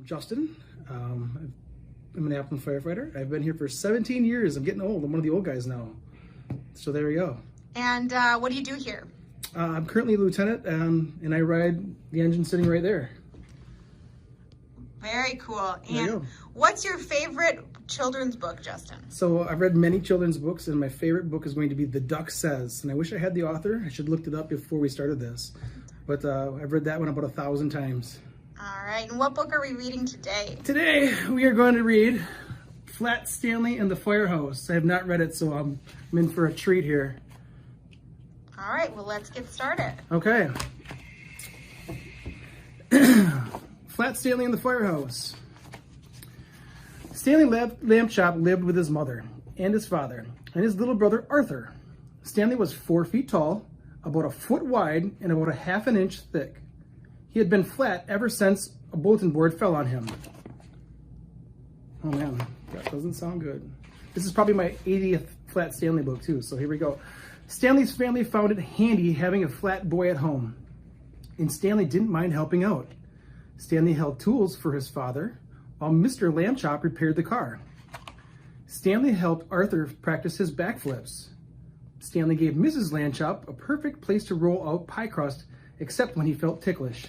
Justin. I'm an Appleton firefighter. I've been here for 17 years. I'm getting old. I'm one of the old guys now. So there we go. And what do you do here? I'm currently a lieutenant, and I ride the engine sitting right there. Very cool. And what's your favorite children's book, Justin? So I've read many children's books, and my favorite book is going to be The Duck Says. And I wish I had the author. I should have looked it up before we started this. But I've read that one about 1,000 times. All right. And what book are we reading today? Today we are going to read Flat Stanley and the Firehouse. I have not read it, so I'm in for a treat here. All right. Well, let's get started. Okay. Flat Stanley and the Firehouse. Stanley Lamp Chop lived with his mother and his father and his little brother Arthur. Stanley was 4 feet tall, about a foot wide, and about a half an inch thick. He had been flat ever since a bulletin board fell on him. Oh man, that doesn't sound good. This is probably my 80th Flat Stanley book too, so here we go. Stanley's family found it handy having a flat boy at home, and Stanley didn't mind helping out. Stanley held tools for his father, while Mr. Lamb Chop repaired the car. Stanley helped Arthur practice his backflips. Stanley gave Mrs. Lamb Chop a perfect place to roll out pie crust, except when he felt ticklish.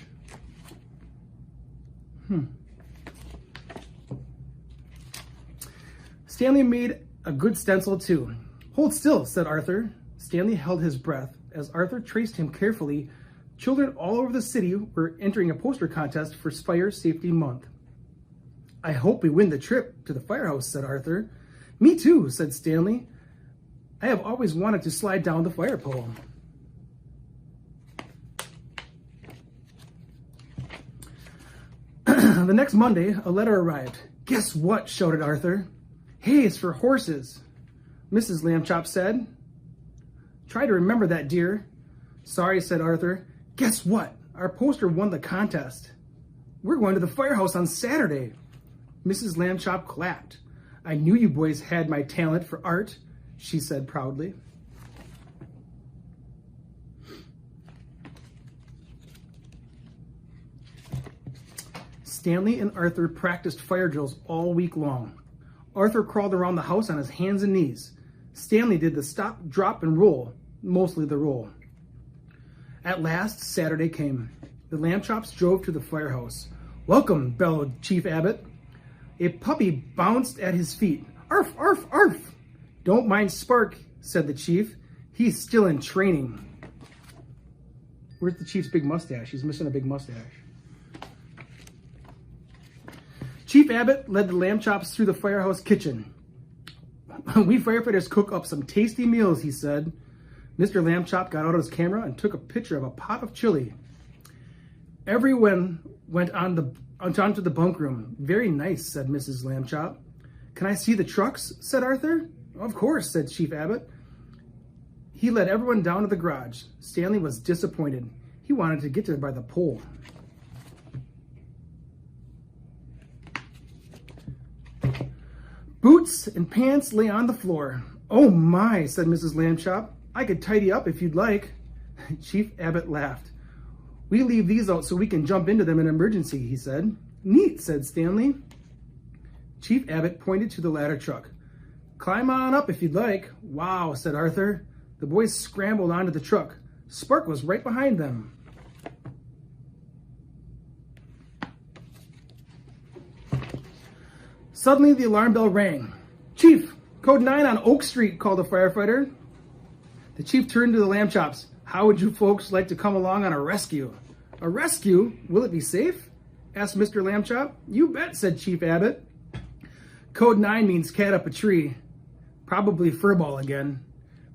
Stanley made a good stencil too. Hold still, said Arthur. Stanley held his breath as Arthur traced him carefully. Children all over the city were entering a poster contest for Fire Safety Month. I hope we win the trip to the firehouse, said Arthur. Me too, said Stanley. I have always wanted to slide down the fire pole. The next Monday, a letter arrived. Guess what? Shouted Arthur. Hey, it's for horses, Mrs. Lamb Chop said. Try to remember that, dear. Sorry, said Arthur. Guess what? Our poster won the contest. We're going to the firehouse on Saturday. Mrs. Lamb Chop clapped. I knew you boys had my talent for art, she said proudly. Stanley and Arthur practiced fire drills all week long. Arthur crawled around the house on his hands and knees. Stanley did the stop, drop, and roll, mostly the roll. At last, Saturday came. The Lamb Chops drove to the firehouse. Welcome, bellowed Chief Abbott. A puppy bounced at his feet. Arf, arf, arf. Don't mind Spark, said the chief. He's still in training. Where's the chief's big mustache? He's missing a big mustache. Chief Abbott led the Lamb Chops through the firehouse kitchen. We firefighters cook up some tasty meals, he said. Mr. Lamb Chop got out his camera and took a picture of a pot of chili. Everyone went onto the bunk room. Very nice, said Mrs. Lamb Chop. Can I see the trucks? Said Arthur. Of course, said Chief Abbott. He led everyone down to the garage. Stanley was disappointed. He wanted to get there by the pole. Boots and pants lay on the floor. Oh my, said Mrs. Lamb Chop. I could tidy up if you'd like. Chief Abbott laughed. We leave these out so we can jump into them in an emergency, he said. Neat, said Stanley. Chief Abbott pointed to the ladder truck. Climb on up if you'd like. Wow, said Arthur. The boys scrambled onto the truck. Spark was right behind them. Suddenly, the alarm bell rang. Chief, code 9 on Oak Street, called a firefighter. The chief turned to the Lamb Chops. How would you folks like to come along on a rescue? A rescue? Will it be safe? Asked Mr. Lamb Chop. You bet, said Chief Abbott. Code 9 means cat up a tree. Probably furball again.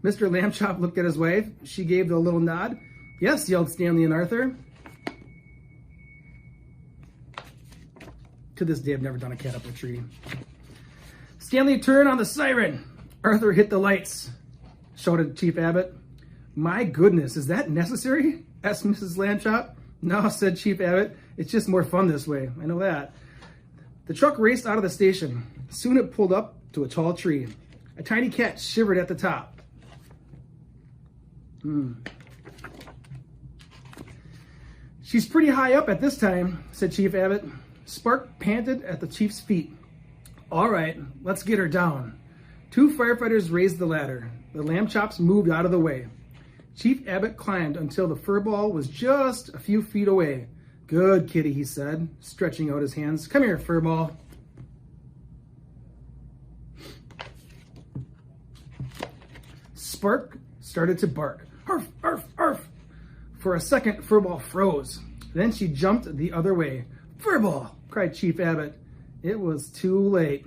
Mr. Lamb Chop looked at his wife. She gave the little nod. Yes, yelled Stanley and Arthur. To this day, I've never done a cat up a tree. Stanley turned on the siren. Arthur hit the lights, shouted Chief Abbott. My goodness, is that necessary? Asked Mrs. Lamb Chop. No, said Chief Abbott. It's just more fun this way. I know that. The truck raced out of the station. Soon it pulled up to a tall tree. A tiny cat shivered at the top. She's pretty high up at this time, said Chief Abbott. Spark panted at the chief's feet. All right, let's get her down. 2 firefighters raised the ladder. The lamb chops moved out of the way. Chief Abbott climbed until the fur ball was just a few feet away. Good kitty, he said, stretching out his hands. Come here, fur ball. Spark started to bark. Arf, arf, arf. For a second, Furball froze. Then she jumped the other way. Furball, cried Chief Abbott. It was too late.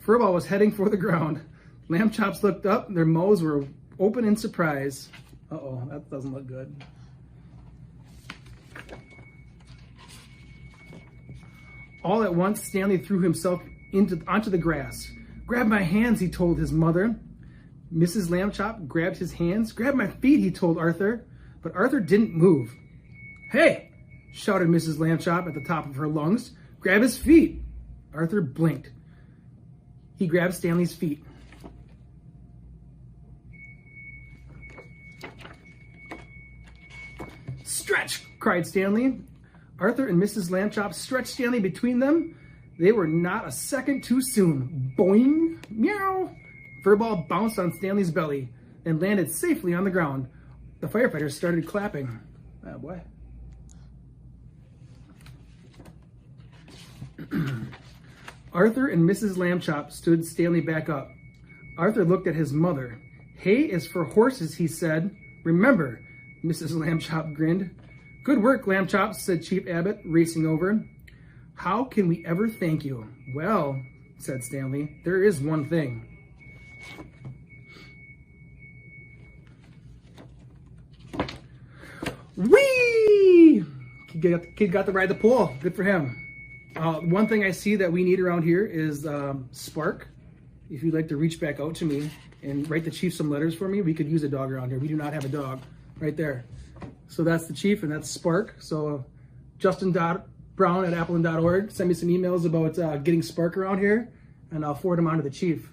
Furball was heading for the ground. Lamb chops looked up. Their mouths were open in surprise. Uh-oh, that doesn't look good. All at once, Stanley threw himself onto the grass. Grab my hands, he told his mother. Mrs. Lamb Chop grabbed his hands. Grab my feet, he told Arthur. But Arthur didn't move. Hey, shouted Mrs. Lamb Chop at the top of her lungs. Grab his feet. Arthur blinked. He grabbed Stanley's feet. Stretch, cried Stanley. Arthur and Mrs. Lamb Chop stretched Stanley between them. They were not a second too soon. Boing, meow. Furball bounced on Stanley's belly and landed safely on the ground. The firefighters started clapping. Oh boy. Arthur and Mrs. Lamb Chop stood Stanley back up. Arthur looked at his mother. Hay is for horses, he said. Remember, Mrs. Lamb Chop grinned. Good work, Lamb Chop, said Chief Abbott, racing over. How can we ever thank you? Well, said Stanley, there is one thing. Whee! Kid got to ride the pole. Good for him. One thing I see that we need around here is Spark. If you'd like to reach back out to me and write the chief some letters for me, we could use a dog around here. We do not have a dog. Right there. So that's the chief and that's Spark. So Justin.Brown@appleton.org. Send me some emails about getting Spark around here and I'll forward them on to the chief.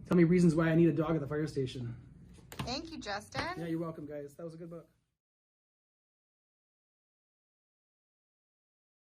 Tell me reasons why I need a dog at the fire station. Thank you, Justin. Yeah, you're welcome, guys. That was a good book.